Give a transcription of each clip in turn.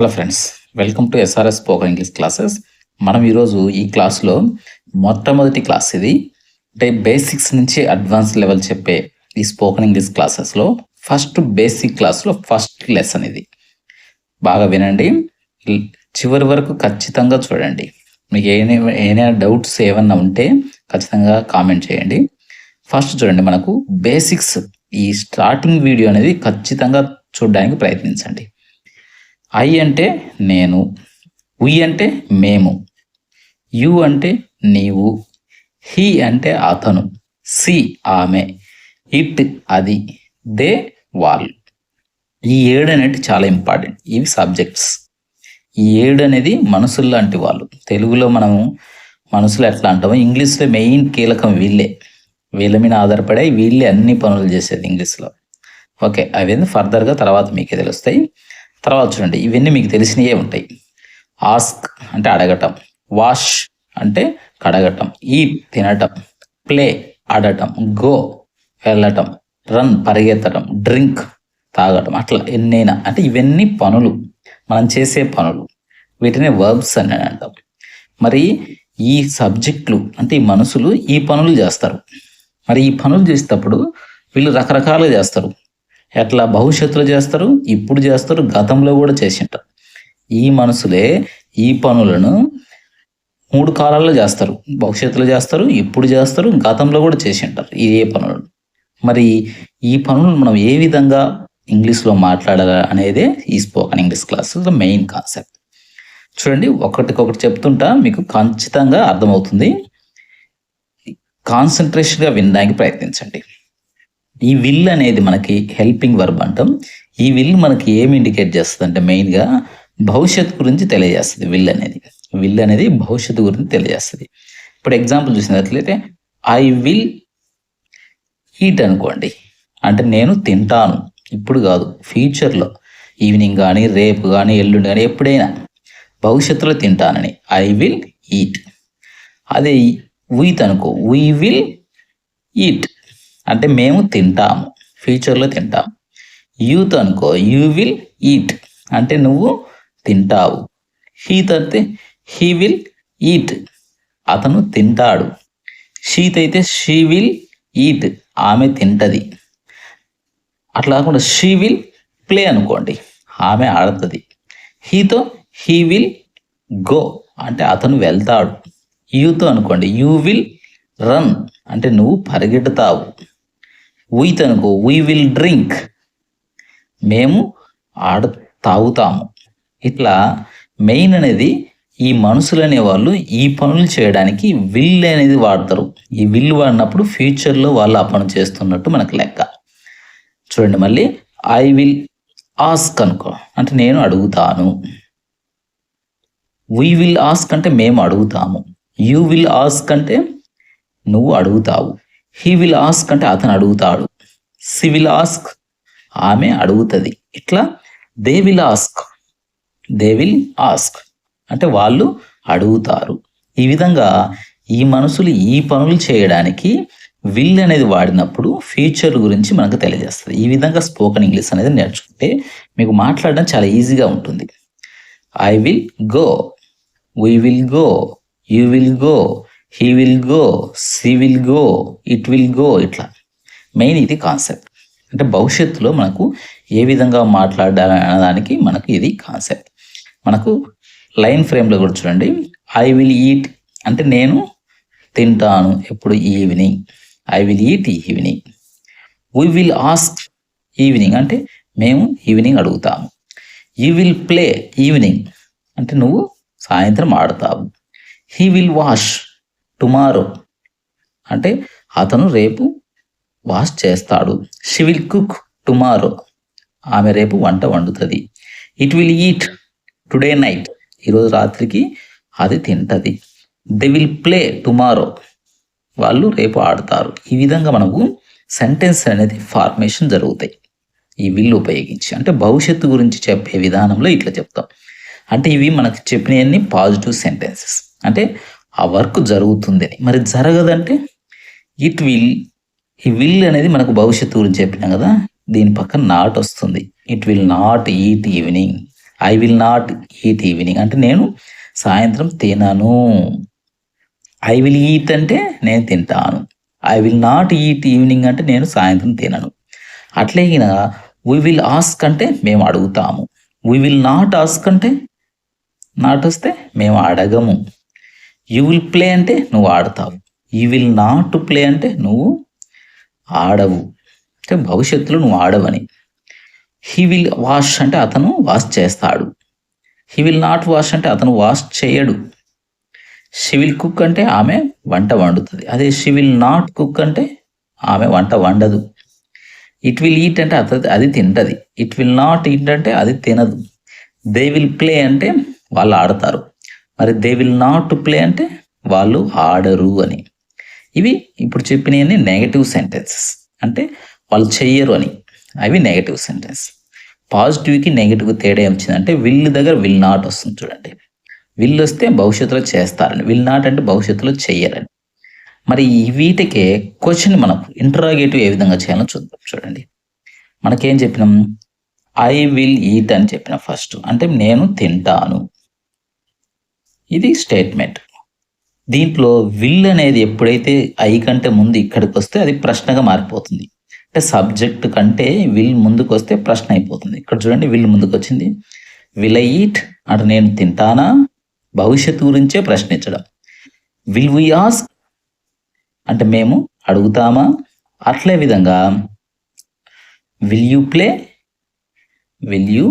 Hello friends, welcome to SRS spoken English classes. మనం ఈరోజు ఈ క్లాస్లో మొట్టమొదటి క్లాస్ ఇది. అంటే బేసిక్స్ నుంచి అడ్వాన్స్ లెవెల్ చెప్పే ఈ స్పోకెన్ ఇంగ్లీష్ క్లాసెస్లో ఫస్ట్ బేసిక్ క్లాస్లో ఫస్ట్ లెసన్ ఇది. బాగా వినండి, చివరి వరకు ఖచ్చితంగా చూడండి. మీకు ఏమైనా డౌట్స్ ఏమన్నా ఉంటే ఖచ్చితంగా కామెంట్ చేయండి. ఫస్ట్ చూడండి, మనకు బేసిక్స్ ఈ స్టార్టింగ్ వీడియో అనేది ఖచ్చితంగా చూడడానికి ప్రయత్నించండి. ఐ అంటే నేను, వి అంటే మేము, యు అంటే నీవు, హీ అంటే అతను, సి ఆమె, ఇట్ అది, దే వాళ్ళు. ఈ 7 అనేది చాలా ఇంపార్టెంట్. ఇవి సబ్జెక్ట్స్. ఈ 7 అనేది మనుషులు లాంటి వాళ్ళు. తెలుగులో మనము మనుషులు ఎట్లా అంటామో ఇంగ్లీష్లో మెయిన్ కీలకం వీళ్ళే. వీళ్ళ మీద ఆధారపడే వీళ్ళే అన్ని పనులు చేసేది ఇంగ్లీష్లో. ఓకే, అవన్నీ ఫర్దర్గా తర్వాత మీకే తెలుస్తాయి. తర్వాత చూడండి, ఇవన్నీ మీకు తెలిసినవే ఉంటాయి. ఆస్క్ అంటే అడగటం, వాష్ అంటే కడగటం, ఈట్ తినటం, ప్లే ఆడటం, గో వెళ్ళటం, రన్ పరిగెత్తడం, డ్రింక్ తాగటం, అట్లా ఎన్నైనా. అంటే ఇవన్నీ పనులు, మనం చేసే పనులు. వీటిని వర్బ్స్ అని అంటాం. మరి ఈ సబ్జెక్టులు అంటే ఈ మనుషులు ఈ పనులు చేస్తారు. మరి ఈ పనులు చేసేటప్పుడు వీళ్ళు రకరకాలుగా చేస్తారు. ఎట్లా భవిష్యత్తులో చేస్తారు, ఇప్పుడు చేస్తారు, గతంలో కూడా చేసింటారు. ఈ మనుషులే ఈ పనులను 3 కాలాల్లో చేస్తారు. భవిష్యత్తులో చేస్తారు, ఇప్పుడు చేస్తారు, గతంలో కూడా చేసింటారు ఈ పనులను. మరి ఈ పనులను మనం ఏ విధంగా ఇంగ్లీష్లో మాట్లాడాలి అనేదే ఈ స్పోకెన్ ఇంగ్లీష్ క్లాసులో మెయిన్ కాన్సెప్ట్. చూడండి, ఒకటికొకటి చెప్తుంటా, మీకు ఖచ్చితంగా అర్థమవుతుంది. కాన్సన్ట్రేషన్గా వినడానికి ప్రయత్నించండి. ఈ విల్ అనేది మనకి హెల్పింగ్ వర్బ్ అంటాం. ఈ విల్ మనకి ఏమి ఇండికేట్ చేస్తుంది అంటే మెయిన్గా భవిష్యత్తు గురించి తెలియజేస్తుంది. విల్ అనేది భవిష్యత్తు గురించి తెలియజేస్తుంది. ఇప్పుడు ఎగ్జాంపుల్ చూసినట్లయితే ఐ విల్ ఈట్ అనుకోండి, అంటే నేను తింటాను. ఇప్పుడు కాదు, ఫ్యూచర్లో, ఈవినింగ్ కానీ, రేపు కానీ, ఎల్లుండి కానీ, ఎప్పుడైనా భవిష్యత్తులో తింటానని ఐ విల్ ఈట్. అదే వీత్ అనుకో, వీ విల్ ఈట్ అంటే మేము తింటాము, ఫ్యూచర్లో తింటాము. యూత్ అనుకో, యూ విల్ ఈట్ అంటే నువ్వు తింటావు. హీత్ అయితే హీ విల్ ఈట్ అతను తింటాడు. షీత్ అయితే షీ విల్ ఈట్ ఆమె తింటది. అట్లా కాకుండా షీ విల్ ప్లే అనుకోండి, ఆమె ఆడుతుంది. హీతో హీ విల్ గో అంటే అతను వెళ్తాడు. యూతో అనుకోండి, యూ విల్ రన్ అంటే నువ్వు పరిగెడతావు. వీత్ అనుకో, వీ విల్ డ్రింక్ మేము తాగుతాము. ఇట్లా మెయిన్ అనేది ఈ మనుషులు అనేవాళ్ళు ఈ పనులు చేయడానికి విల్ అనేది వాడతారు. ఈ విల్ వాడినప్పుడు ఫ్యూచర్లో వాళ్ళు ఆ పని చేస్తున్నట్టు మనకు లెక్క. చూడండి మళ్ళీ, ఐ విల్ ఆస్క్ అనుకో అంటే నేను అడుగుతాను. వీ విల్ ఆస్క్ అంటే మేము అడుగుతాము. యూ విల్ ఆస్క్ అంటే నువ్వు అడుగుతావు. హీ విల్ ఆస్క్ అంటే అతను అడుగుతాడు. సి విల్ ఆస్క్ ఆమె అడుగుతుంది. ఇట్లా దే విల్ ఆస్క్ అంటే వాళ్ళు అడుగుతారు. ఈ విధంగా ఈ మనుషులు ఈ పనులు చేయడానికి విల్ అనేది వాడినప్పుడు ఫ్యూచర్ గురించి మనకు తెలియజేస్తుంది. ఈ విధంగా స్పోకెన్ ఇంగ్లీష్ అనేది నేర్చుకుంటే మీకు మాట్లాడడం చాలా ఈజీగా ఉంటుంది. I will go, we will go, you will go, he will go, she will go, it will go. ఇట్లా మెయిన్ ఇది కాన్సెప్ట్. అంటే భవిష్యత్తులో మనకు ఏ విధంగా మాట్లాడాలి అనడానికి మనకు ఇది కాన్సెప్ట్. మనకు లైన్ ఫ్రేమ్లో కూడా చూడండి, ఐ విల్ ఈట్ అంటే నేను తింటాను ఎప్పుడు, evening. I will eat evening. We will ask evening అంటే మేము ఈవినింగ్ అడుగుతాము. యూ విల్ ప్లే ఈవినింగ్ అంటే నువ్వు సాయంత్రం ఆడతావు. హీ విల్ వాష్ టుమారో అంటే అతను రేపు వాష్ చేస్తాడు. షీ విల్ కుక్ టుమారో ఆమె రేపు వంట వండుతుంది. It will eat today night ఈరోజు రాత్రికి అది తింటది. దే విల్ ప్లే టుమారో వాళ్ళు రేపు ఆడతారు. ఈ విధంగా మనకు సెంటెన్స్ అనేది ఫార్మేషన్ జరుగుతాయి ఈ విల్ ఉపయోగించి. అంటే భవిష్యత్తు గురించి చెప్పే విధానంలో ఇట్లా చెప్తాం. అంటే ఇవి మనకు చెప్పినవన్నీ పాజిటివ్ సెంటెన్సెస్, అంటే ఆ వర్క్ జరుగుతుంది. మరి జరగదంటే ఇట్ విల్. ఈ విల్ అనేది మనకు భవిష్యత్తు గురించి చెప్పినాం కదా, దీని పక్కన నాట్ వస్తుంది. It will not eat evening I will not eat evening అంటే నేను సాయంత్రం తినను. ఐ విల్ ఈట్ అంటే నేను తింటాను. I will not eat evening అంటే నేను సాయంత్రం తినను. అట్లయినా వీ విల్ ఆస్క్ అంటే మేము అడుగుతాము. వీ విల్ నాట్ ఆస్క్ అంటే నాట్ వస్తే మేము అడగము. యూ విల్ ప్లే అంటే నువ్వు ఆడతావు. యూ విల్ నాట్ ప్లే అంటే నువ్వు ఆడవు, అంటే భవిష్యత్తులో నువ్వు ఆడవని. హీ విల్ వాష్ అంటే అతను వాష్ చేస్తాడు. హీ విల్ నాట్ వాష్ అంటే అతను వాష్ చేయడు. షీ విల్ కుక్ అంటే ఆమె వంట వండుతుంది. అదే షీ విల్ నాట్ కుక్ అంటే ఆమె వంట వండదు. ఇట్ విల్ ఈట్ అంటే అది తింటది. ఇట్ విల్ నాట్ ఈట్ అంటే అది తినదు. దే విల్ ప్లే అంటే వాళ్ళు ఆడతారు. మరి దే విల్ నాట్ ప్లే అంటే వాళ్ళు ఆడరు అని. ఇవి ఇప్పుడు చెప్పినవన్నీ నెగటివ్ సెంటెన్సెస్, అంటే వాళ్ళు చెయ్యరు అని. అవి నెగటివ్ సెంటెన్స్. పాజిటివ్కి నెగటివ్ తేడా ఏమొచ్చిందంటే విల్ దగ్గర విల్ నాట్ వస్తుంది చూడండి. విల్ వస్తే భవిష్యత్తులో చేస్తారని, విల్ నాట్ అంటే భవిష్యత్తులో చెయ్యరని. మరి వీటికే క్వశ్చన్ మనకు ఇంటరాగేటివ్ ఏ విధంగా చేయాలో చూద్దాం. చూడండి, మనకేం చెప్పినాం? ఐ విల్ ఈట్ అని చెప్పిన ఫస్ట్, అంటే నేను తింటాను. ఇది స్టేట్మెంట్. దీంట్లో విల్ అనేది ఎప్పుడైతే ఐ కంటే ముందు ఇక్కడికి వస్తే అది ప్రశ్నగా మారిపోతుంది. అంటే సబ్జెక్ట్ కంటే విల్ ముందుకు వస్తే ప్రశ్న అయిపోతుంది. ఇక్కడ చూడండి, విల్ ముందుకు వచ్చింది. విల్ ఐ ఈట్ అంటే నేను తింటానా, భవిష్యత్తు గురించే ప్రశ్నించడం. విల్ వి ఆస్క్ అంటే మేము అడుగుతామా. అట్లే విధంగా will you play, will you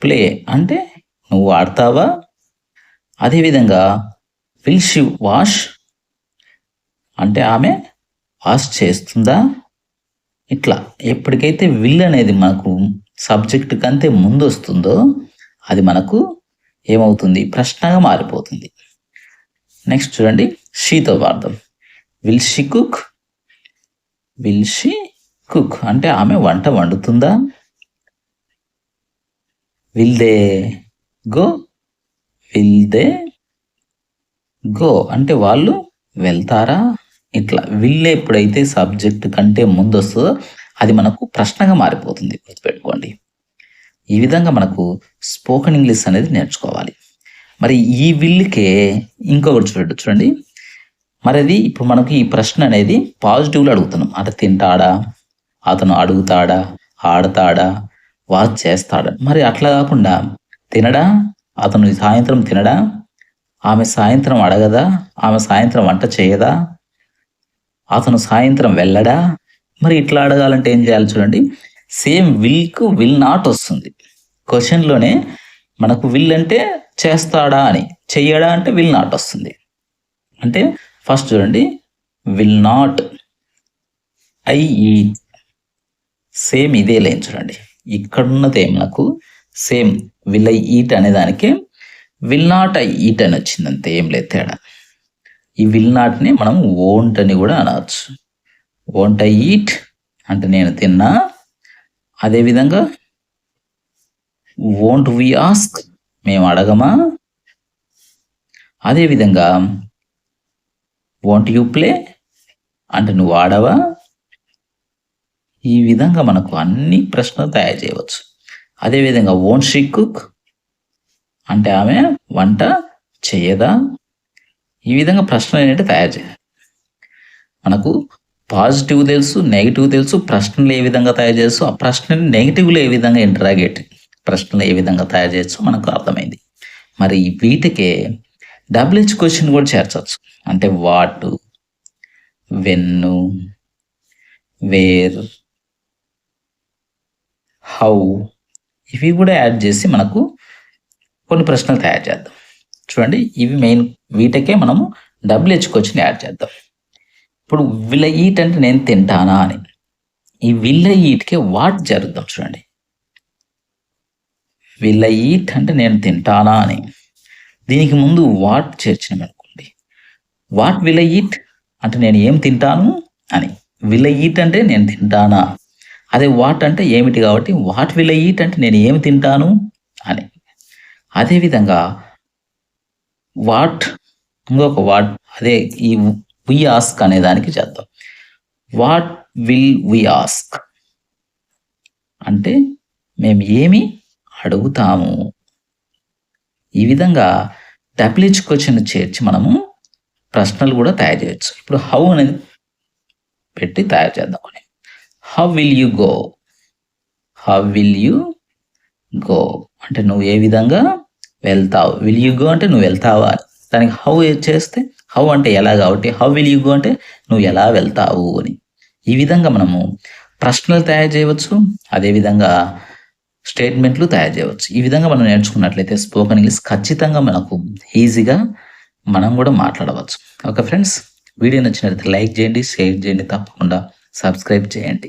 play అంటే నువ్వు ఆడతావా. అదేవిధంగా విల్ షీ వాష్ అంటే ఆమె వాష్ చేస్తుందా. ఇట్లా ఎప్పటికైతే విల్ అనేది మనకు సబ్జెక్ట్ కంటే ముందు వస్తుందో అది మనకు ఏమవుతుంది? ప్రశ్నగా మారిపోతుంది. నెక్స్ట్ చూడండి, షీతో వాడదాం. Will she cook, will she cook అంటే ఆమె వంట వండుతుందా. Will they go, will they go అంటే వాళ్ళు వెళ్తారా. ఇట్లా విల్ ఎప్పుడైతే సబ్జెక్ట్ కంటే ముందు వస్తుందో అది మనకు ప్రశ్నగా మారిపోతుంది, గుర్తుపెట్టుకోండి. ఈ విధంగా మనకు స్పోకెన్ ఇంగ్లీష్ అనేది నేర్చుకోవాలి. మరి ఈ విల్కే ఇంకొకటి చూడండి, మరి అది ఇప్పుడు మనకు ఈ ప్రశ్న అనేది పాజిటివ్లో అడుగుతున్నాం. అంటే తింటాడా, అతను అడుగుతాడా, ఆడతాడా, వాచ్ చేస్తాడా. మరి అట్లా కాకుండా తినడా, అతను సాయంత్రం తినడా, ఆమె సాయంత్రం అడగదా, ఆమె సాయంత్రం వంట చేయదా, అతను సాయంత్రం వెళ్ళడా. మరి ఇట్లా అడగాలంటే ఏం చేయాలి చూడండి, సేమ్ విల్కు విల్ నాట్ వస్తుంది. క్వశ్చన్లోనే మనకు విల్ అంటే చేస్తాడా అని, చెయ్యడా అంటే విల్ నాట్ వస్తుంది. అంటే ఫస్ట్ చూడండి, will not I eat, same ఇదే లైన్ చూడండి. ఇక్కడున్నదే మనకు సేమ్ విల్ ఐ ఈట్ అనే దానికి విల్ నాట్ ఐ ఈట్ అని వచ్చింది, అంతే, ఏం లేదు తేడా. ఈ విల్ నాట్ని మనం వోంట్ అని కూడా అనవచ్చు. వోంట్ ఐ ఈట్ అంటే నేను తిన్నా. అదేవిధంగా వోంట్ వి ఆస్క్ మేము అడగమా. అదేవిధంగా వోంట్ యూ ప్లే అంటే నువ్వు ఆడవా. ఈ విధంగా మనకు అన్ని ప్రశ్నలు తయారు చేయవచ్చు. అదేవిధంగా వోంట్ షీ కుక్ అంటే ఆమె వంట చేయదా. ఈ విధంగా ప్రశ్నలు అనేవి తయారు చేయాలి. మనకు పాజిటివ్ తెలుసు, నెగిటివ్ తెలుసు, ప్రశ్నలు ఏ విధంగా తయారు చేయొచ్చు, ఆ ప్రశ్నని నెగిటివ్లో ఏ విధంగా ఇంటరాగేట్ ప్రశ్నలు ఏ విధంగా తయారు చేయొచ్చు మనకు అర్థమైంది. మరి వీటికే డబ్ల్యూహెచ్ క్వశ్చన్ కూడా చేర్చవచ్చు. అంటే వాట్, వెన్, వేర్, హౌ, ఇవి కూడా యాడ్ చేసి మనకు కొన్ని ప్రశ్నలు తయారు చేద్దాం. చూడండి, ఇవి మెయిన్. వీటికే మనము డబ్ల్యూహెచ్ క్వశ్చన్ యాడ్ చేద్దాం. ఇప్పుడు విల్ ఐ ఈట్ అంటే నేను తింటానా అని. ఈ విల్ ఐ ఈట్కే వాట్ జరుద్దాం. చూడండి, విల్ ఐ ఈట్ అంటే నేను తింటానా అని, దీనికి ముందు వాట్ చేర్చినాం అనుకోండి. వాట్ విల్ ఐ ఈట్ అంటే నేను ఏం తింటాను అని. విల్ ఐ ఈట్ అంటే నేను తింటానా. అదే వాట్ అంటే ఏమిటి కాబట్టి వాట్ విల్ ఐ ఈట్ అంటే నేను ఏమి తింటాను అని. అదేవిధంగా వాట్ ఇంకొక వాట్, అదే ఈ వి ఆస్క్ అనే దానికి చేద్దాం. వాట్ విల్ వి ఆస్క్ అంటే మేము ఏమి అడుగుతాము. ఈ విధంగా డబ్ల్యూహెచ్ క్వశ్చన్ చేర్చి మనము ప్రశ్నలు కూడా తయారు చేయొచ్చు. ఇప్పుడు హౌ అనేది పెట్టి తయారు చేద్దాం. How will you go? How will you go అంటే నువ్వు ఏ విధంగా వెళ్తావు. విల్ యూ గో అంటే నువ్వు వెళ్తావా. దానికి హౌ చేస్తే హౌ అంటే ఎలా, కాబట్టి హౌ విల్ యూ గో అంటే నువ్వు ఎలా వెళ్తావు అని. ఈ విధంగా మనము ప్రశ్నలు తయారు చేయవచ్చు, అదేవిధంగా స్టేట్మెంట్లు తయారు చేయవచ్చు. ఈ విధంగా మనం నేర్చుకున్నట్లయితే స్పోకెన్ ఇంగ్లీష్ ఖచ్చితంగా మనకు ఈజీగా మనం కూడా మాట్లాడవచ్చు. ఓకే ఫ్రెండ్స్, వీడియో నచ్చినట్లయితే లైక్ చేయండి, షేర్ చేయండి, తప్పకుండా సబ్స్క్రైబ్ చేయండి.